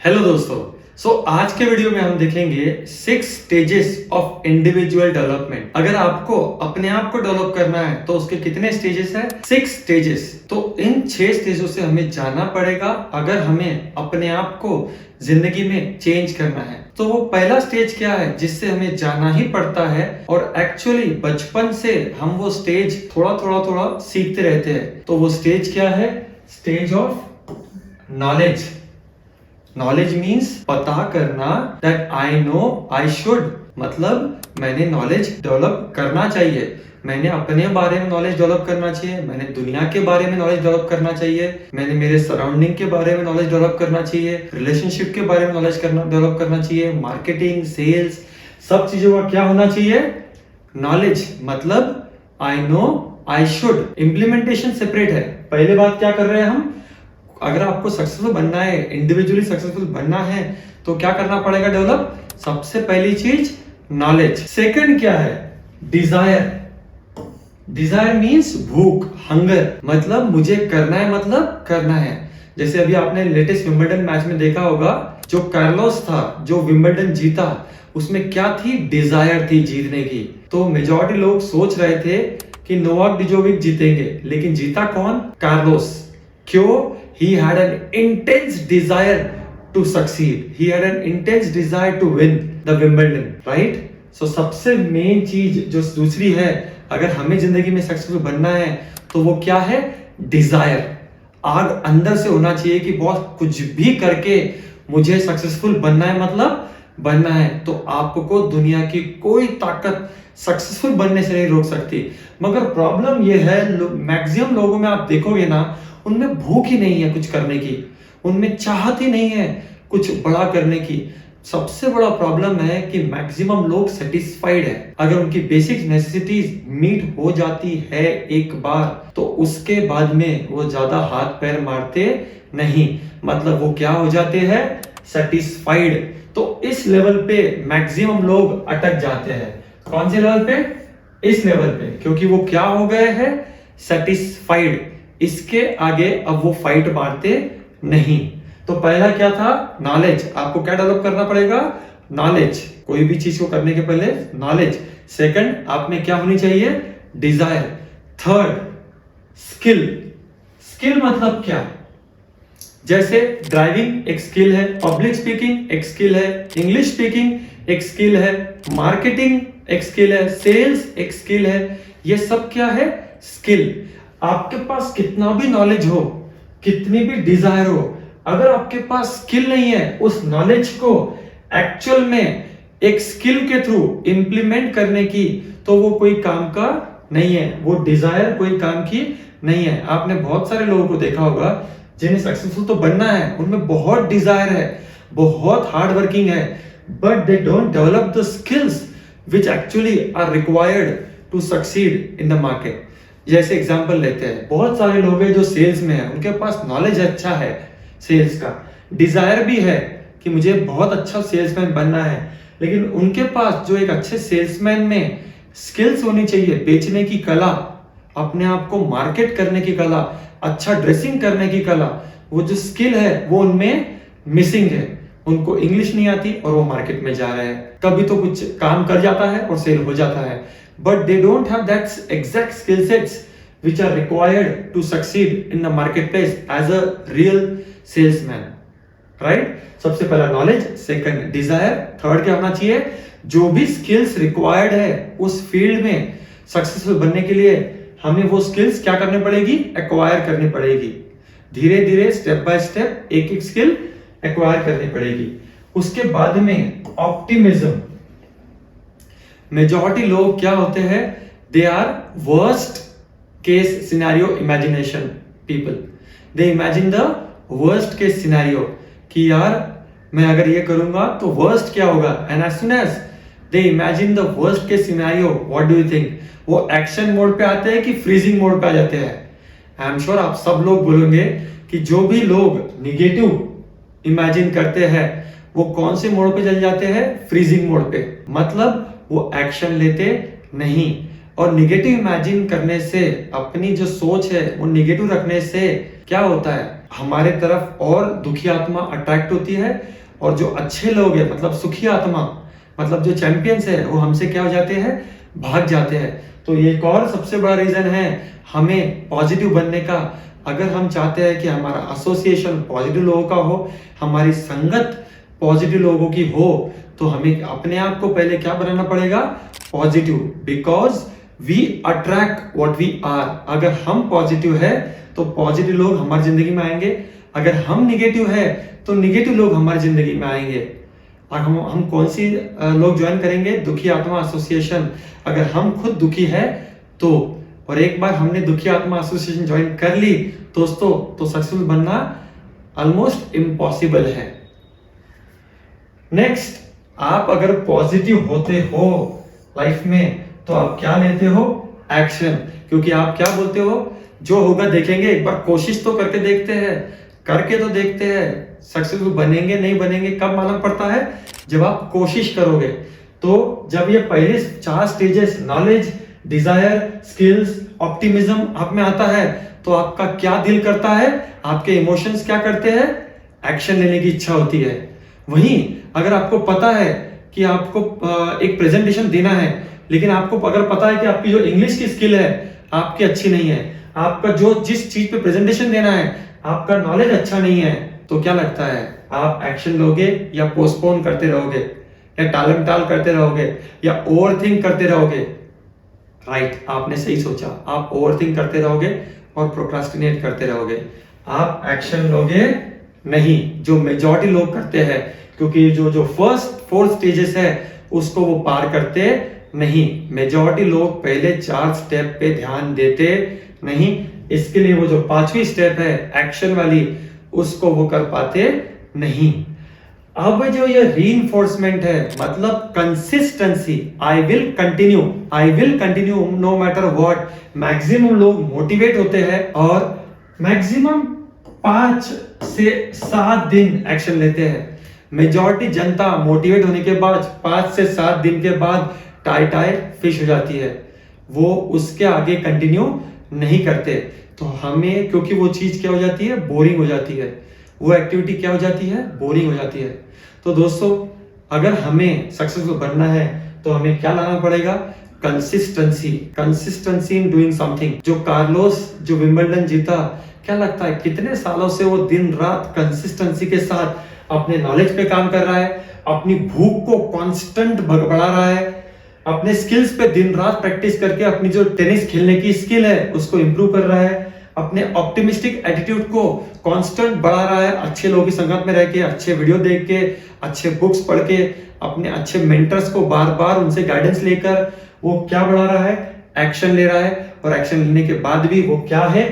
Hello दोस्तों। आज के वीडियो में हम देखेंगे 6 स्टेजेस ऑफ इंडिविजुअल डेवलपमेंट। अगर आपको अपने आप को डेवलप करना है तो उसके कितने स्टेजेस हैं? 6 स्टेजेस। तो इन 6 स्टेजों से हमें जाना पड़ेगा अगर हमें अपने आप को जिंदगी में चेंज करना है। तो वो पहला स्टेज क्या है जिससे हमें जाना ही पड़ता है, और एक्चुअली बचपन से हम वो स्टेज थोड़ा सीखते रहते हैं। तो वो स्टेज क्या है? Stage of knowledge. Knowledge means पता करना, that I know I should, मतलब मैंने नॉलेज डेवलप करना चाहिए, मैंने अपने बारे में नॉलेज डेवलप करना चाहिए, मैंने दुनिया के बारे में नॉलेज डेवलप करना चाहिए, मैंने मेरे सराउंडिंग के बारे में नॉलेज डेवलप करना चाहिए, रिलेशनशिप के बारे में नॉलेज डेवलप करना चाहिए, मार्केटिंग, सेल्स, सब चीजों का क्या होना चाहिए? नॉलेज। मतलब I know I should. Implementation separate है। पहले बात क्या कर रहे हैं हम? अगर आपको सक्सेसफुल बनना है, इंडिविजुअली सक्सेसफुल बनना है, तो क्या करना पड़ेगा? डेवलप। सबसे पहली चीज नॉलेज। सेकंड क्या है? डिजायर। डिजायर मीन्स भूख, हंगर। मतलब मुझे करना है, मतलब करना है। जैसे अभी आपने लेटेस्ट विंबलडन मैच में देखा होगा, जो कार्लोस था, जो विंबलडन जीता, उसमें क्या थी? डिजायर थी जीतने की। तो मेजॉरिटी लोग सोच रहे थे कि नोवाक डिजोविक जीतेंगे, लेकिन जीता कौन? कार्लोस। क्यों? He had an intense desire to succeed. He had an intense desire to win the Wimbledon, right? So सबसे मेन चीज जो दूसरी है, अगर हमें जिंदगी में सक्सेसफुल बनना है तो वो क्या है? डिजायर। आग अंदर से होना चाहिए कि बहुत कुछ भी करके मुझे सक्सेसफुल बनना है, मतलब बनना है। तो आपको दुनिया की कोई ताकत सक्सेसफुल बनने से नहीं रोक सकती। मगर प्रॉब्लम ये है, मैक्सिमम लोगों में आप देखोगे ना, उनमें भूख ही नहीं है कुछ करने की, उनमें चाहत ही नहीं है कुछ बड़ा करने की। सबसे बड़ा प्रॉब्लम है कि मैक्सिमम लोग सेटिस्फाइड है। अगर उनकी बेसिक नेसेसिटीज मीट हो जाती है एक बार, तो उसके बाद में वो ज्यादा हाथ पैर मारते नहीं, मतलब वो क्या हो जाते हैं? सेटिस्फाइड। तो इस लेवल पे मैक्सिमम लोग अटक जाते हैं। कौन से लेवल पे? इस लेवल पे, क्योंकि वो क्या हो गए हैं? सेटिस्फाइड। इसके आगे अब वो फाइट मारते नहीं। तो पहला क्या था? नॉलेज। आपको क्या डेवलप करना पड़ेगा? नॉलेज। कोई भी चीज को करने के पहले नॉलेज। सेकंड, आप में क्या होनी चाहिए? डिजायर। Third, skill. स्किल मतलब क्या? जैसे ड्राइविंग एक स्किल है, पब्लिक स्पीकिंग एक स्किल है, इंग्लिश स्पीकिंग एक स्किल है, मार्केटिंग एक स्किल है, सेल्स एक स्किल है। ये सब क्या है? स्किल। आपके पास कितना भी नॉलेज हो, कितनी भी डिजायर हो, अगर आपके पास स्किल नहीं है उस नॉलेज को एक्चुअल में एक स्किल के थ्रू इंप्लीमेंट करने की, तो वो कोई काम का नहीं है, वो डिजायर कोई काम की नहीं है। आपने बहुत सारे लोगों को देखा होगा जिन्हें सक्सेसफुल तो बनना है, उनमें बहुत डिजायर है, बहुत हार्ड वर्किंग है, but they don't develop the skills which actually are required to succeed in the market. जैसे एग्जांपल लेते हैं, बहुत सारे लोग हैं जो सेल्स में है, उनके पास नॉलेज अच्छा है सेल्स का, डिजायर भी है कि मुझे बहुत अच्छा सेल्समैन बनना है, लेकिन उनके पास जो एक अच्छे सेल्समैन में स्किल्स होनी चाहिए, बेचने की कला, अपने आप को मार्केट करने की कला, अच्छा ड्रेसिंग करने की कला, वो जो स्किल है वो उनमें मिसिंग है। उनको इंग्लिश नहीं आती और वो मार्केट में जा रहे हैं। कभी तो कुछ काम कर जाता है और सेल हो जाता है, but they don't have that exact skill sets which are required to succeed in the marketplace as a real salesman, right? सबसे पहला नॉलेज, सेकंड डिजायर, थर्ड क्या होना चाहिए? जो भी स्किल्स रिक्वायर्ड है उस फील्ड में सक्सेसफुल बनने के लिए हमें वो स्किल्स क्या करनी पड़ेगी? एक्वायर करनी पड़ेगी। धीरे धीरे स्टेप बाय स्टेप एक एक स्किल एक्वायर करनी पड़ेगी। उसके बाद में ऑप्टिमिज्म। मेजॉरिटी लोग क्या होते हैं? They are worst case scenario imagination people. They imagine the worst case scenario कि यार मैं अगर ये करूंगा तो वर्स्ट क्या होगा, and as soon as they imagine the worst case scenario, what do you think? वो एक्शन मोड पे आते हैं कि फ्रीजिंग मोड पे आ जाते हैं? आई एम श्योर आप सब लोग बोलेंगे कि जो भी लोग निगेटिव इमेजिन करते हैं वो कौन से मोड पे चल जाते हैं? फ्रीजिंग मोड पे। मतलब वो एक्शन लेते नहीं। और निगेटिव इमेजिन करने से, अपनी जो सोच है वो निगेटिव रखने से क्या होता है? हमारे तरफ और दुखी आत्मा अट्रैक्ट होती है, और जो अच्छे लोग हैं मतलब सुखी आत्मा मतलब जो चैंपियंस है वो हमसे क्या हो जाते हैं, भाग जाते हैं। तो ये एक और सबसे बड़ा रीजन है हमें पॉजिटिव बनने का। अगर हम चाहते हैं कि हमारा एसोसिएशन पॉजिटिव लोगों का हो, हमारी संगत पॉजिटिव लोगों की हो, तो हमें अपने आप को पहले क्या बनाना पड़ेगा, positive, because we attract what we are. अगर हम पॉजिटिव है तो पॉजिटिव लोग हमारी जिंदगी में आएंगे, अगर हम निगेटिव है तो निगेटिव लोग हमारी जिंदगी में आएंगे। और हम कौन सी लोग ज्वाइन करेंगे, दुखी आत्मा एसोसिएशन। अगर हम खुद दुखी है तो, और एक बार हमने दुखी आत्मा एसोसिएशन ज्वाइन कर ली दोस्तों, तो सक्सेसफुल बनना ऑलमोस्ट इम्पॉसिबल है। नेक्स्ट, आप अगर पॉजिटिव होते हो लाइफ में तो आप क्या लेते हो, एक्शन। क्योंकि आप क्या बोलते हो, जो होगा देखेंगे, एक बार कोशिश तो करके देखते हैं, करके तो देखते हैं। सक्सेसफुल बनेंगे नहीं बनेंगे कब मालूम पड़ता है, जब आप कोशिश करोगे। तो जब ये पहले 4 stages knowledge, desire, skills, optimism आप में आता है, तो आपका क्या दिल करता है, आपके इमोशंस क्या करते हैं, एक्शन लेने की इच्छा होती है। वहीं अगर आपको पता है कि आपको एक प्रेजेंटेशन देना है, लेकिन आपको अगर पता है कि आपकी जो इंग्लिश की स्किल है आपकी अच्छी नहीं है, आपका जो जिस चीज पे प्रेजेंटेशन देना है आपका नॉलेज अच्छा नहीं है, तो क्या लगता है, आप एक्शन लोगे या पोस्टपोन करते रहोगे, या टालम टाल करते रहोगे, या ओवरथिंक करते रहोगे। राइट, आपने सही सोचा, आप ओवरथिंक करते रहोगे और प्रोक्रास्टिनेट करते रहोगे। आप एक्शन लोगे नहीं, जो मेजॉरिटी लोग करते हैं। क्योंकि जो फर्स्ट 4 स्टेजेस है उसको वो पार करते नहीं। मेजॉरिटी लोग पहले 4 स्टेप पे ध्यान देते नहीं, इसके लिए वो जो 5वीं स्टेप है एक्शन वाली, उसको वो कर पाते नहीं। अब जो ये रीइंफोर्समेंट है मतलब consistency, I will continue no matter what. Maximum लोग मोटिवेट होते हैं और मैक्सिमम 5 से 7 दिन एक्शन लेते हैं। मेजॉरिटी जनता मोटिवेट होने के बाद 5 से 7 दिन के बाद टाई फिश हो जाती है, वो उसके आगे कंटिन्यू नहीं करते। तो हमें, क्योंकि वो चीज क्या हो जाती है, बोरिंग हो जाती है, वो एक्टिविटी क्या हो जाती है, बोरिंग हो जाती है। तो दोस्तों, अगर हमें सक्सेसफुल बनना है तो हमें क्या लाना पड़ेगा, कंसिस्टेंसी इन डूइंग समथिंग। जो कार्लोस जो विंबलडन जीता, क्या लगता है कितने सालों से वो दिन रात कंसिस्टेंसी के साथ अपने नॉलेज पे काम कर रहा है, अपनी भूख को कांस्टेंट बढ़ा रहा है, अपने स्किल्स पे दिन रात प्रैक्टिस करके अपनी जो टेनिस खेलने की स्किल है उसको इंप्रूव कर रहा है, अपने ऑप्टिमिस्टिक एटीट्यूड को कांस्टेंट बढ़ा रहा है, अच्छे लोगों की संगत में रह के, अच्छे वीडियो देख के, अच्छे बुक्स पढ़ के, अपने अच्छे मेंटर्स को बार बार उनसे गाइडेंस लेकर वो क्या बढ़ा रहा है, एक्शन ले रहा है। और एक्शन लेने के बाद भी वो क्या है,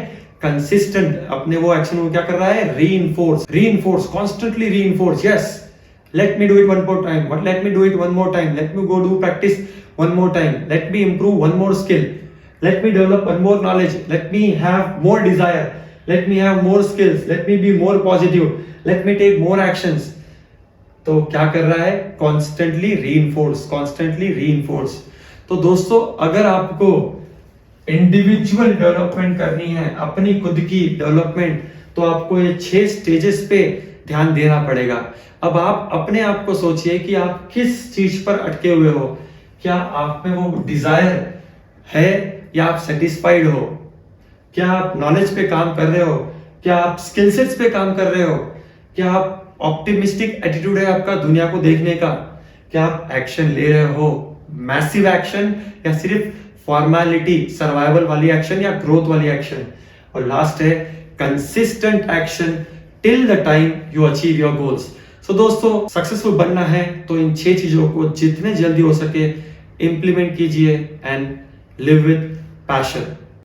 कंसिस्टेंट अपने वो एक्शन को क्या कर रहा है, reinforce, constantly reinforce. Yes, let me do it one more time, let me do it one more time, let me go do practice one more time, let me improve one more skill, let me develop one more knowledge, let me have more desire, let me have more skills, let me be more positive, let me take more actions। तो क्या कर रहा है, constantly reinforce। तो दोस्तों, अगर आपको individual development करनी है, अपनी खुद की डेवलपमेंट, तो आपको ये 6 स्टेजेस पे ध्यान देना पड़ेगा। अब आप अपने आप को सोचिए कि आप किस चीज पर अटके हुए हो। क्या आप में वो डिजायर है या आप सेटिस्फाइड हो? क्या आप नॉलेज पे काम कर रहे हो? क्या आप स्किल सेट्स पे काम कर रहे हो? क्या आप ऑप्टिमिस्टिक एटीट्यूड है आपका दुनिया को देखने का? क्या आप एक्शन ले रहे हो, मैसिव एक्शन, या सिर्फ फॉर्मेलिटी, सर्वाइवल वाली एक्शन या ग्रोथ वाली एक्शन? और लास्ट है consistent action till the time you achieve your goals. So दोस्तों, सक्सेसफुल बनना है तो इन 6 चीजों को जितने जल्दी हो सके इंप्लीमेंट कीजिए एंड लिव विद पैशन।